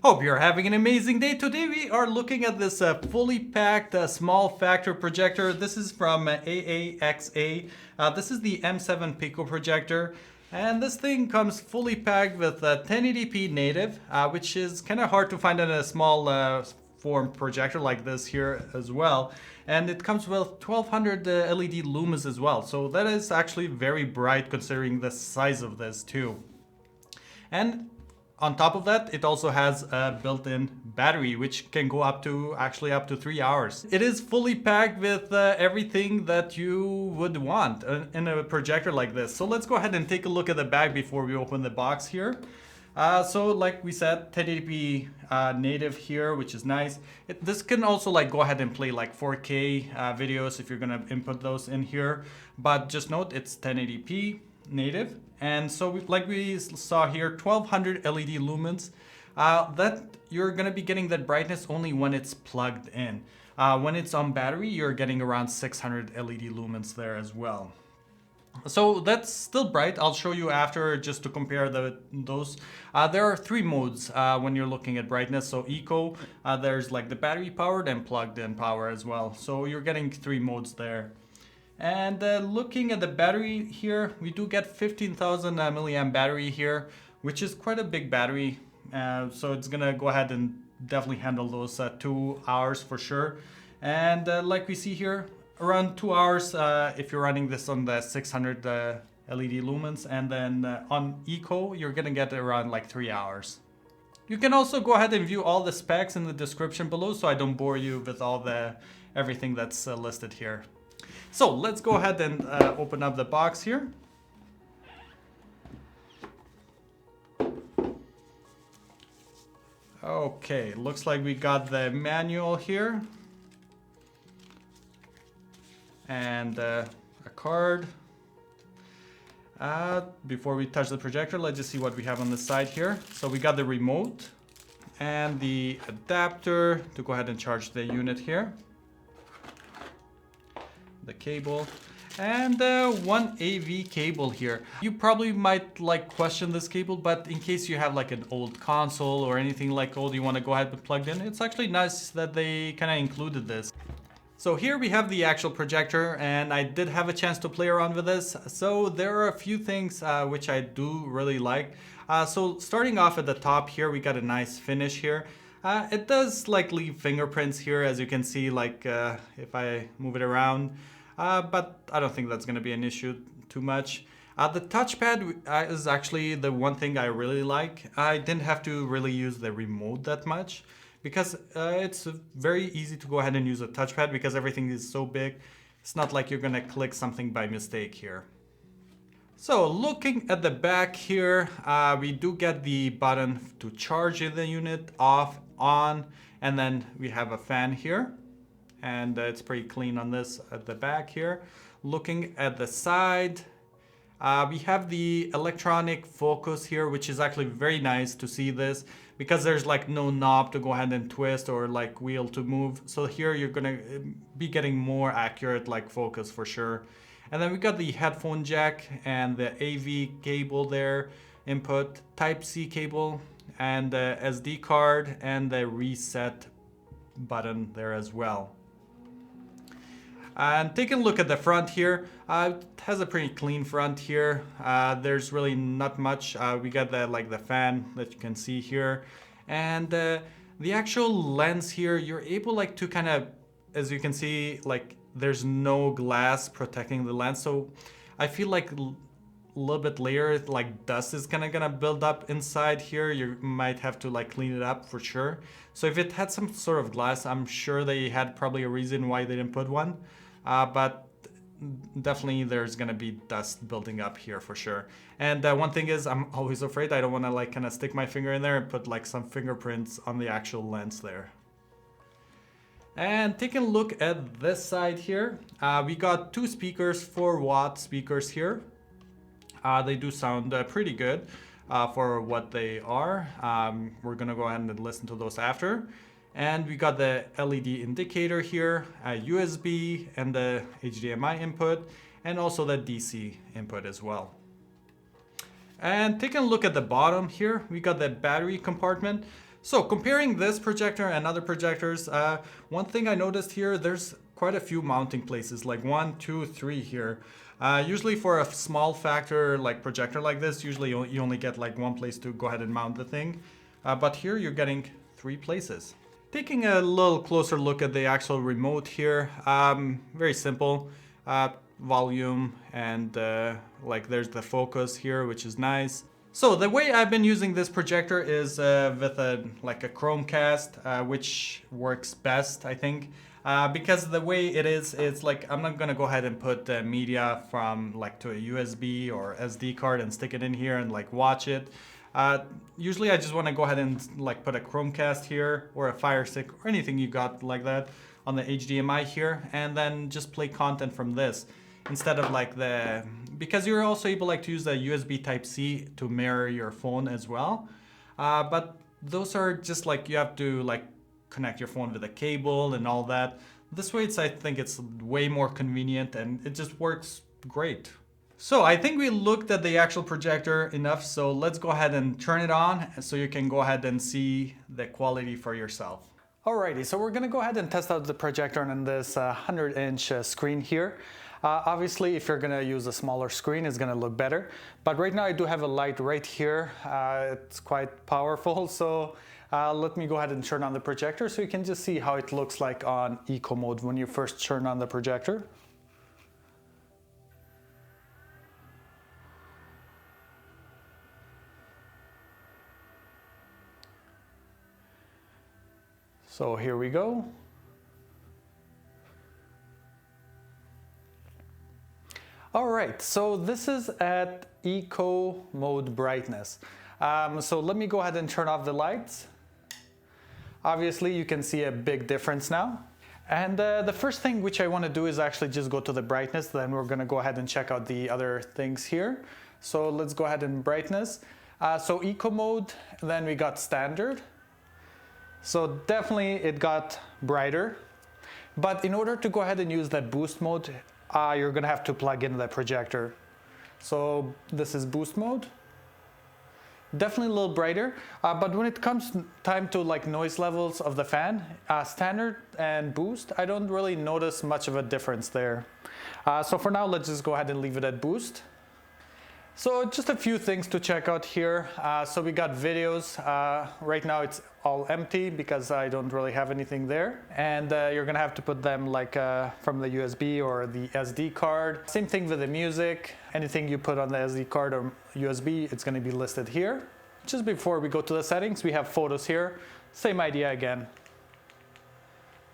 Hope you're having an amazing day. Today we are looking at this fully packed small factor projector. This is from AAXA. This is the M7 Pico Projector. And this thing comes fully packed with 1080p native, which is kind of hard to find in a small form projector like this here as well. And it comes with 1200 LED lumens as well. So that is actually very bright considering the size of this too. And on top of that, it also has a built-in battery, which can go up to 3 hours. It is fully packed with everything that you would want in a projector like this. So let's go ahead and take a look at the back before we open the box here. So like we said, 1080p native here, which is nice. This can also like go ahead and play like 4K videos if you're gonna input those in here. But just note, it's 1080p native. And so like we saw here, 1200 LED lumens. That you're gonna be getting that brightness only when it's plugged in. When it's on battery, you're getting around 600 LED lumens there as well. So that's still bright. I'll show you after just to compare those. There are 3 modes when you're looking at brightness. So eco, there's like the battery powered and plugged in power as well. So you're getting 3 modes there. And looking at the battery here, we do get 15,000 milliamp battery here, which is quite a big battery. So it's gonna go ahead and definitely handle those 2 hours for sure. And like we see here, around 2 hours if you're running this on the 600 LED lumens, and then on eco, you're gonna get around like 3 hours. You can also go ahead and view all the specs in the description below, so I don't bore you with all everything that's listed here. So let's go ahead and open up the box here. Okay, looks like we got the manual here. And a card. Before we touch the projector, let's just see what we have on the side here. So we got the remote and the adapter to go ahead and charge the unit here. The cable and one AV cable here. You probably might like question this cable, but in case you have like an old console or anything like old you want to go ahead and plug in, it's actually nice that they kind of included this. So here we have the actual projector, and I did have a chance to play around with this. So there are a few things which I do really like. So starting off at the top here, we got a nice finish here. It does like leave fingerprints here, as you can see, like if I move it around. But I don't think that's going to be an issue too much. The touchpad is actually the one thing I really like. I didn't have to really use the remote that much because it's very easy to go ahead and use a touchpad because everything is so big. It's not like you're going to click something by mistake here. So looking at the back here, we do get the button to charge the unit, off, on, and then we have a fan here. And it's pretty clean on this at the back here. Looking at the side, we have the electronic focus here, which is actually very nice to see this because there's like no knob to go ahead and twist or like wheel to move. So here you're gonna be getting more accurate like focus for sure. And then we got the headphone jack and the AV cable there, input, Type-C cable, and the SD card and the reset button there as well. And taking a look at the front here, it has a pretty clean front here. There's really not much. We got the fan that you can see here, and the actual lens here. You're able like to kind of, as you can see, like there's no glass protecting the lens. So I feel like a little bit later, like dust is kind of gonna build up inside here. You might have to like clean it up for sure. So if it had some sort of glass, I'm sure they had probably a reason why they didn't put one. But definitely there's gonna be dust building up here for sure. And one thing is, I'm always afraid I don't want to like kind of stick my finger in there and put like some fingerprints on the actual lens there. And taking a look at this side here, we got 2 speakers, 4-watt speakers here. They do sound pretty good for what they are. We're gonna go ahead and listen to those after. And we got the LED indicator here, a USB and the HDMI input, and also the DC input as well. And taking a look at the bottom here, we got the battery compartment. So comparing this projector and other projectors, one thing I noticed here, there's quite a few mounting places, like 1, 2, 3 here. Usually for a small factor like projector like this, usually you only get like one place to go ahead and mount the thing. But here you're getting 3 places. Taking a little closer look at the actual remote here, very simple. Volume and like there's the focus here, which is nice. So the way I've been using this projector is with a Chromecast, which works best, I think. Because the way it is, it's like I'm not gonna go ahead and put media from like to a USB or SD card and stick it in here and like watch it. Usually I just want to go ahead and like put a Chromecast here or a Fire Stick or anything you got like that on the HDMI here, and then just play content from this instead of like because you're also able like to use the USB Type-C to mirror your phone as well. But those are just like you have to like connect your phone with a cable and all that. This way I think it's way more convenient and it just works great. So I think we looked at the actual projector enough, so let's go ahead and turn it on so you can go ahead and see the quality for yourself. Alrighty, so we're gonna go ahead and test out the projector on this 100-inch screen here. Obviously, if you're gonna use a smaller screen, it's gonna look better. But right now I do have a light right here. It's quite powerful, so let me go ahead and turn on the projector so you can just see how it looks like on eco mode when you first turn on the projector. So here we go. All right, so this is at eco mode brightness. So let me go ahead and turn off the lights. Obviously, you can see a big difference now. And the first thing which I want to do is actually just go to the brightness. Then we're going to go ahead and check out the other things here. So let's go ahead and brightness. So eco mode, then we got standard. So definitely it got brighter. But in order to go ahead and use that boost mode, you're going to have to plug in the projector. So this is boost mode. Definitely a little brighter, but when it comes time to like noise levels of the fan, standard and boost, I don't really notice much of a difference there. So for now, let's just go ahead and leave it at boost. So just a few things to check out here. So we got videos. Right now it's all empty because I don't really have anything there. And you're gonna have to put them like from the USB or the SD card. Same thing with the music. Anything you put on the SD card or USB, it's gonna be listed here. Just before we go to the settings, we have photos here. Same idea again.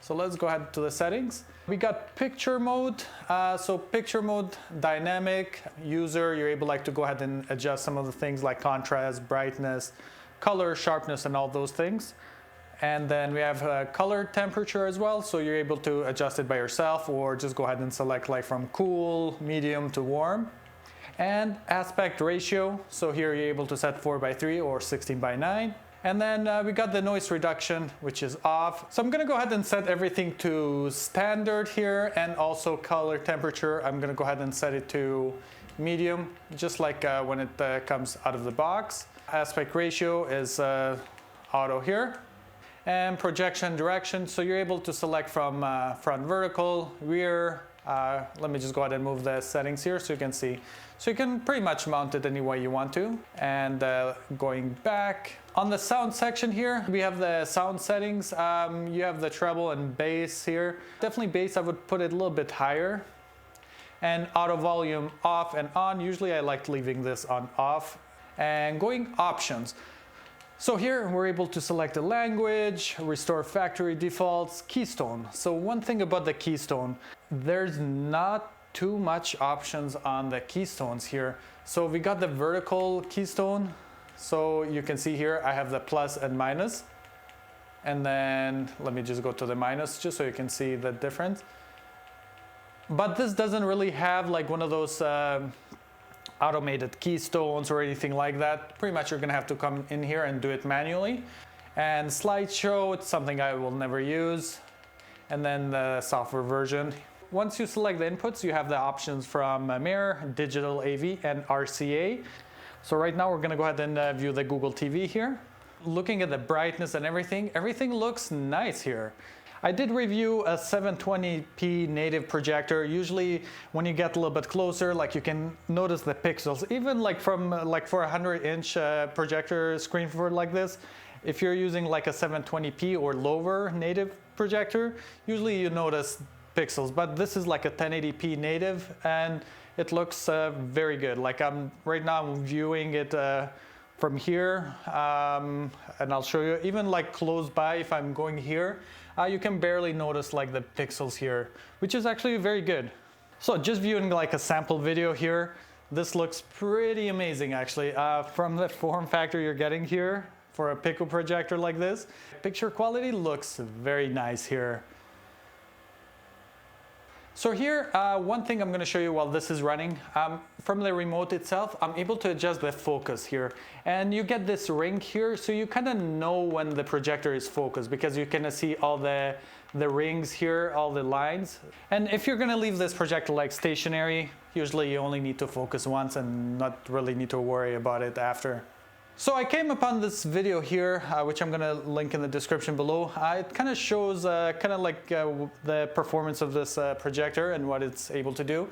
So let's go ahead to the settings. We got picture mode. So picture mode, dynamic, user, you're able like to go ahead and adjust some of the things like contrast, brightness, color, sharpness, and all those things. And then we have color temperature as well. So you're able to adjust it by yourself or just go ahead and select like from cool, medium to warm. And aspect ratio. So here you're able to set 4:3 or 16:9. And then we got the noise reduction, which is off. So I'm gonna go ahead and set everything to standard here, and also color temperature. I'm gonna go ahead and set it to medium, just like when it comes out of the box. Aspect ratio is auto here. And projection direction, so you're able to select from front vertical, rear. Let me just go ahead and move the settings here so you can see. So you can pretty much mount it any way you want to. And going back, on the sound section here, we have the sound settings. You have the treble and bass here. Definitely bass, I would put it a little bit higher. And auto volume off and on. Usually I like leaving this on off. And going options. So here we're able to select a language, restore factory defaults, keystone. So one thing about the keystone, there's not too much options on the keystones here. So we got the vertical keystone. So you can see here I have the plus and minus. And then let me just go to the minus just so you can see the difference. But this doesn't really have like one of those automated keystones or anything like that. Pretty much you're gonna have to come in here and do it manually. And slideshow, it's something I will never use. And then the software version. Once you select the inputs, you have the options from mirror, digital AV, and RCA. So right now we're gonna go ahead and view the Google TV here. looking at the brightness and everything looks nice here. I did review a 720p native projector. Usually when you get a little bit closer, like you can notice the pixels, even like from like for a 100-inch projector screen for like this, if you're using like a 720p or lower native projector, usually you notice pixels, but this is like a 1080p native and it looks very good. Like right now I'm viewing it from here, and I'll show you even like close by. If I'm going here, you can barely notice like the pixels here, which is actually very good. So just viewing like a sample video here, this looks pretty amazing actually. From the form factor you're getting here for a Pico projector like this, picture quality looks very nice here. So here, one thing I'm going to show you while this is running, from the remote itself, I'm able to adjust the focus here. And you get this ring here, so you kind of know when the projector is focused because you kind of see all the rings here, all the lines. And if you're going to leave this projector like stationary, usually you only need to focus once and not really need to worry about it after. So I came upon this video here, which I'm going to link in the description below. It kind of shows the performance of this projector and what it's able to do.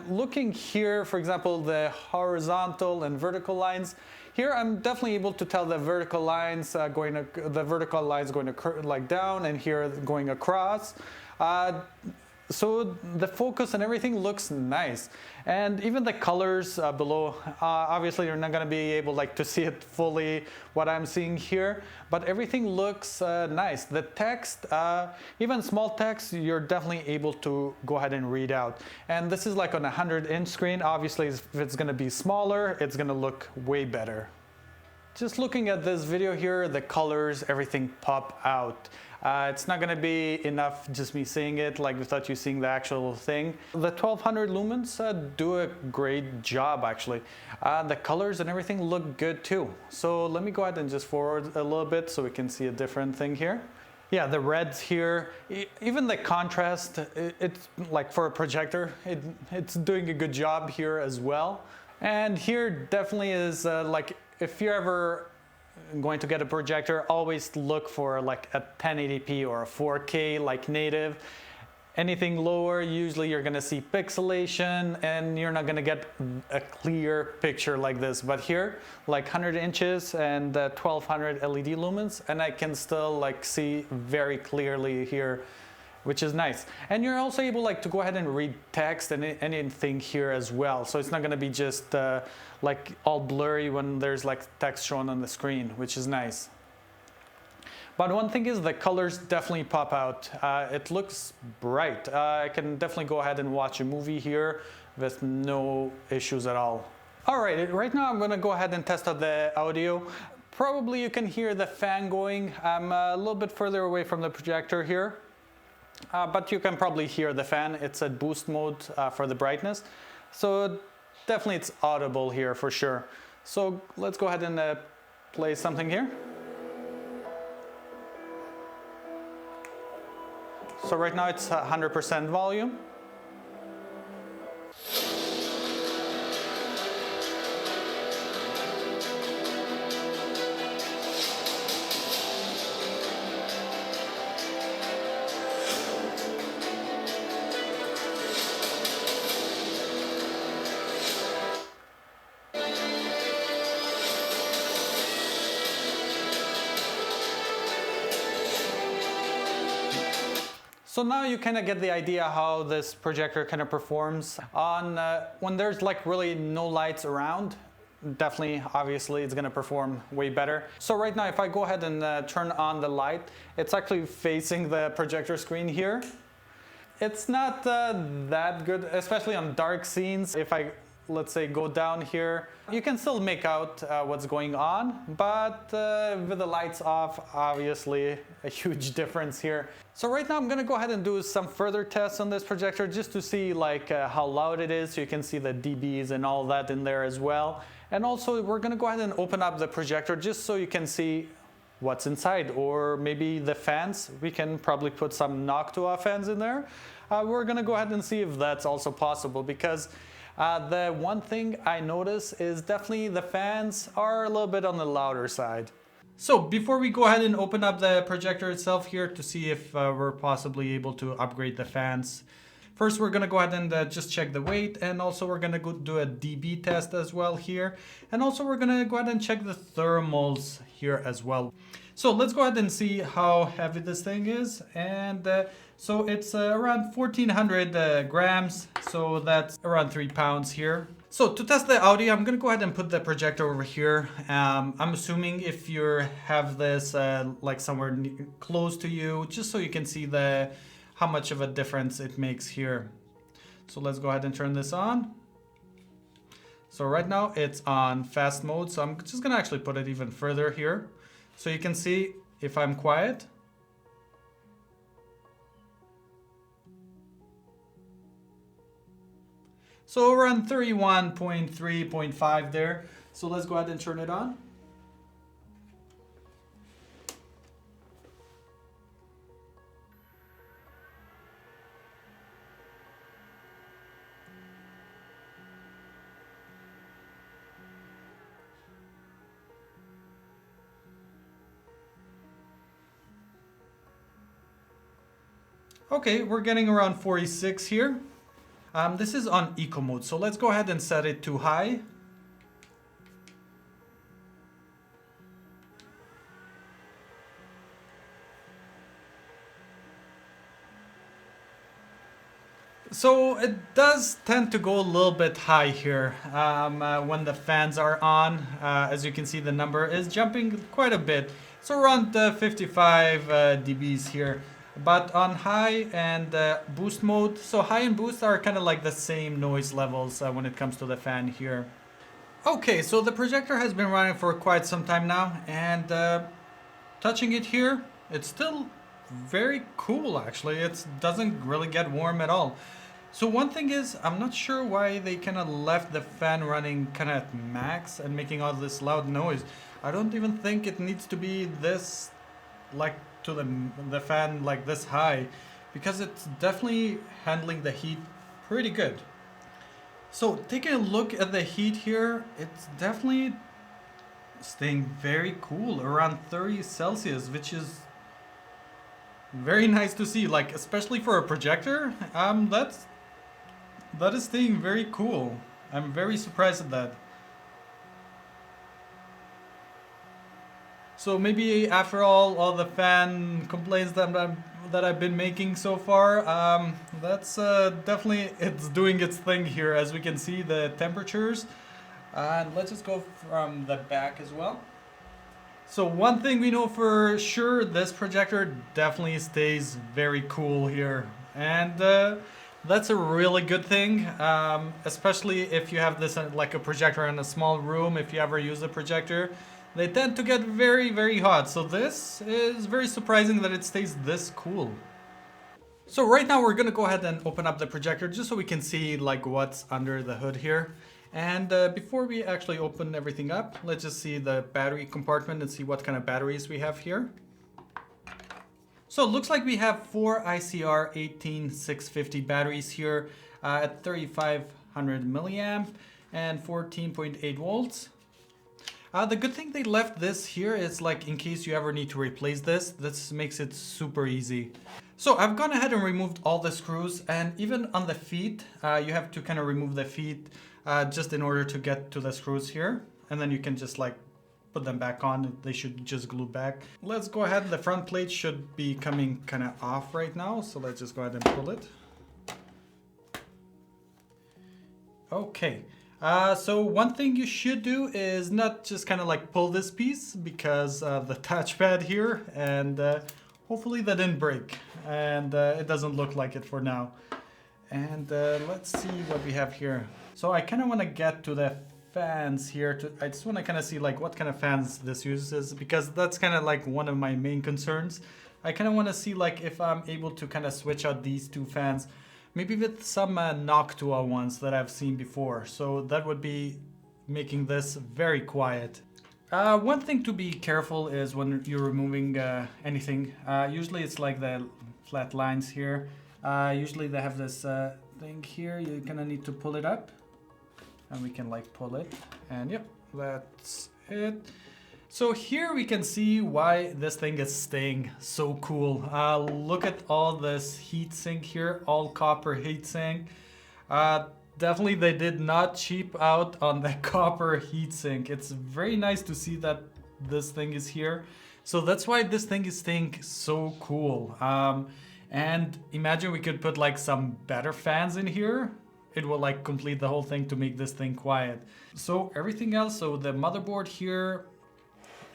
Looking here, for example, the horizontal and vertical lines. Here I'm definitely able to tell the vertical lines going like down, and here going across. So the focus and everything looks nice, and even the colors below, obviously you're not going to be able like to see it fully what I'm seeing here, but everything looks nice. The text, even small text, you're definitely able to go ahead and read out. And this is like on a 100-inch screen. Obviously if it's going to be smaller, it's going to look way better. Just looking at this video here, the colors, everything pop out. It's not going to be enough just me seeing it like without you seeing the actual thing. The 1200 lumens do a great job actually. The colors and everything look good too. So let me go ahead and just forward a little bit so we can see a different thing here. Yeah, the reds here, even the contrast, it's like for a projector, it's doing a good job here as well. And here definitely is like, if you're ever going to get a projector, always look for like a 1080p or a 4K like native. Anything lower, usually you're going to see pixelation and you're not going to get a clear picture like this. But here, like 100 inches and 1200 LED lumens, and I can still like see very clearly here, which is nice. And you're also able like to go ahead and read text and anything here as well. So it's not going to be just like all blurry when there's like text shown on the screen, which is nice. But one thing is the colors definitely pop out. It looks bright. I can definitely go ahead and watch a movie here with no issues at all. All right now I'm going to go ahead and test out the audio. Probably you can hear the fan going. I'm a little bit further away from the projector here. But you can probably hear the fan. It's at boost mode for the brightness. So definitely it's audible here for sure. So let's go ahead and play something here. So right now it's 100% volume. So now you kind of get the idea how this projector kind of performs on when there's like really no lights around. Definitely, obviously, it's going to perform way better. So right now, if I go ahead and turn on the light, it's actually facing the projector screen here. It's not that good, especially on dark scenes. If I, let's say, go down here, you can still make out what's going on, but with the lights off, obviously a huge difference here. So right now I'm going to go ahead and do some further tests on this projector just to see like how loud it is, so you can see the dBs and all that in there as well. And also we're going to go ahead and open up the projector just so you can see what's inside, or maybe the fans. We can probably put some Noctua fans in there. We're going to go ahead and see if that's also possible, because the one thing I notice is definitely the fans are a little bit on the louder side. So before we go ahead and open up the projector itself here to see if we're possibly able to upgrade the fans, first we're gonna go ahead and just check the weight, and also we're gonna go do a dB test as well here, and also we're gonna go ahead and check the thermals here as well. So let's go ahead and see how heavy this thing is, and so it's around 1400 grams, so that's around 3 pounds here. So to test the audio, I'm gonna go ahead and put the projector over here. I'm assuming if you have this like somewhere close to you, just so you can see how much of a difference it makes here. So let's go ahead and turn this on. So right now it's on fast mode, so I'm just gonna actually put it even further here, so you can see if I'm quiet. So around 31.3.5 there. So let's go ahead and turn it on. Okay, we're getting around 46 here. This is on eco mode, so let's go ahead and set it to high. So it does tend to go a little bit high here when the fans are on. As you can see, the number is jumping quite a bit. So around 55 dBs here. But on high and boost mode, so high and boost are kind of like the same noise levels when it comes to the fan here. Okay, so the projector has been running for quite some time now, and touching it here, it's still very cool actually. It doesn't really get warm at all. So one thing is, I'm not sure why they kind of left the fan running kind of at max and making all this loud noise. I don't even think it needs to be this, like, to the fan like this high, because it's definitely handling the heat pretty good. So taking a look at the heat here, it's definitely staying very cool, around 30 Celsius, which is very nice to see, like especially for a projector. That is staying very cool. I'm very surprised at that. So maybe after all the fan complaints that I've been making so far, that's definitely, it's doing its thing here. As we can see, the temperatures, and let's just go from the back as well. So one thing we know for sure, this projector definitely stays very cool here, and that's a really good thing, especially if you have this like a projector in a small room. If you ever use a projector, they tend to get very, very hot. So this is very surprising that it stays this cool. So right now we're gonna go ahead and open up the projector just so we can see like what's under the hood here. And before we actually open everything up, let's just see the battery compartment and see what kind of batteries we have here. So it looks like we have 4 ICR 18650 batteries here at 3500 milliamp and 14.8 volts. The good thing they left this here is, like, in case you ever need to replace this makes it super easy. So I've gone ahead and removed all the screws, and even on the feet, you have to kind of remove the feet just in order to get to the screws here. And then you can just like put them back on. They should just glue back. Let's go ahead. The front plate should be coming kind of off right now. So let's just go ahead and pull it. Okay. So one thing you should do is not just kind of like pull this piece, because of the touchpad here, and hopefully that didn't break, and it doesn't look like it for now. And let's see what we have here. So I kind of want to get to the fans here. I just want to kind of see like what kind of fans this uses, because that's kind of like one of my main concerns. I kind of want to see like if I'm able to kind of switch out these two fans. Maybe with some Noctua ones that I've seen before. So that would be making this very quiet. One thing to be careful is when you're removing anything. Usually it's like the flat lines here. Usually they have this thing here. You kind of need to pull it up. And we can like pull it. And yep, that's it. So here we can see why this thing is staying so cool. Look at all this heat sink here, all copper heat sink. Definitely they did not cheap out on the copper heat sink. It's very nice to see that this thing is here. So that's why this thing is staying so cool. And imagine we could put like some better fans in here. It will like complete the whole thing to make this thing quiet. So everything else, so the motherboard here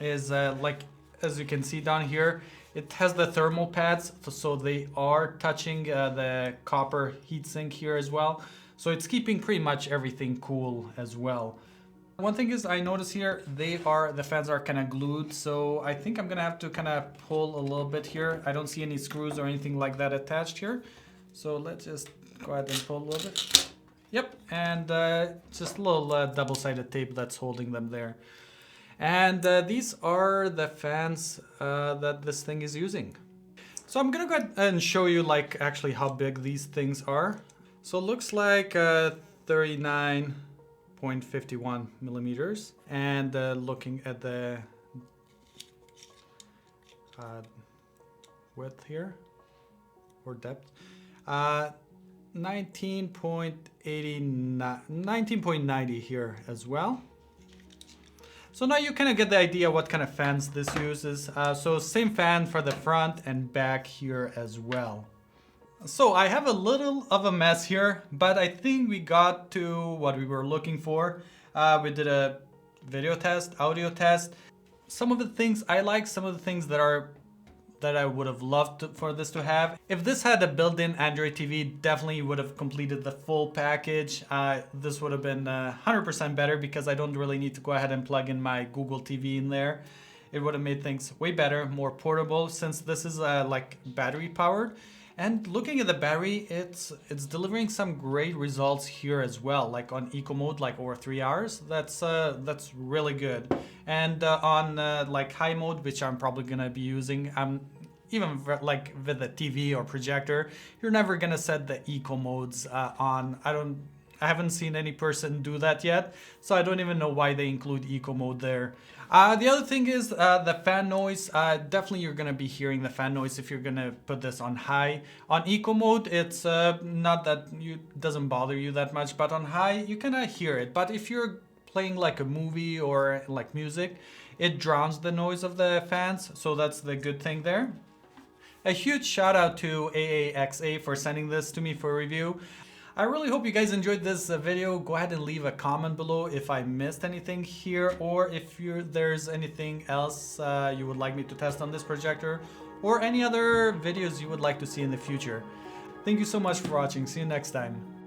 is like, as you can see down here, it has the thermal pads, so they are touching the copper heatsink here as well. So it's keeping pretty much everything cool as well. One thing is I notice here, the fans are kind of glued, so I think I'm gonna have to kind of pull a little bit here. I don't see any screws or anything like that attached here. So let's just go ahead and pull a little bit. Yep, and just a little double-sided tape that's holding them there. And these are the fans that this thing is using. So I'm gonna go ahead and show you like actually how big these things are. So it looks like 39.51 millimeters. And looking at the width here, or depth, 19.90 here as well. So now you kind of get the idea what kind of fans this uses. So same fan for the front and back here as well. So I have a little of a mess here, but I think we got to what we were looking for. We did a video test, audio test. Some of the things I like, some of the things that I would have loved for this to have. If this had a built-in Android TV, definitely would have completed the full package. This would have been 100% better because I don't really need to go ahead and plug in my Google TV in there. It would have made things way better, more portable, since this is like battery powered. And looking at the battery, it's delivering some great results here as well. Like on eco mode, like over 3 hours, that's really good. And on like high mode, which I'm probably gonna be using, even like with a TV or projector, you're never gonna set the eco modes on. I haven't seen any person do that yet, so I don't even know why they include eco mode there. The other thing is the fan noise. Definitely you're gonna be hearing the fan noise if you're gonna put this on high. On eco mode, it's not that doesn't bother you that much, but on high you kinda hear it. But if you're playing like a movie or like music, it drowns the noise of the fans, so that's the good thing there. A huge shout out to AAXA for sending this to me for review. I really hope you guys enjoyed this video. Go ahead and leave a comment below if I missed anything here, or if there's anything else you would like me to test on this projector, or any other videos you would like to see in the future. Thank you so much for watching. See you next time.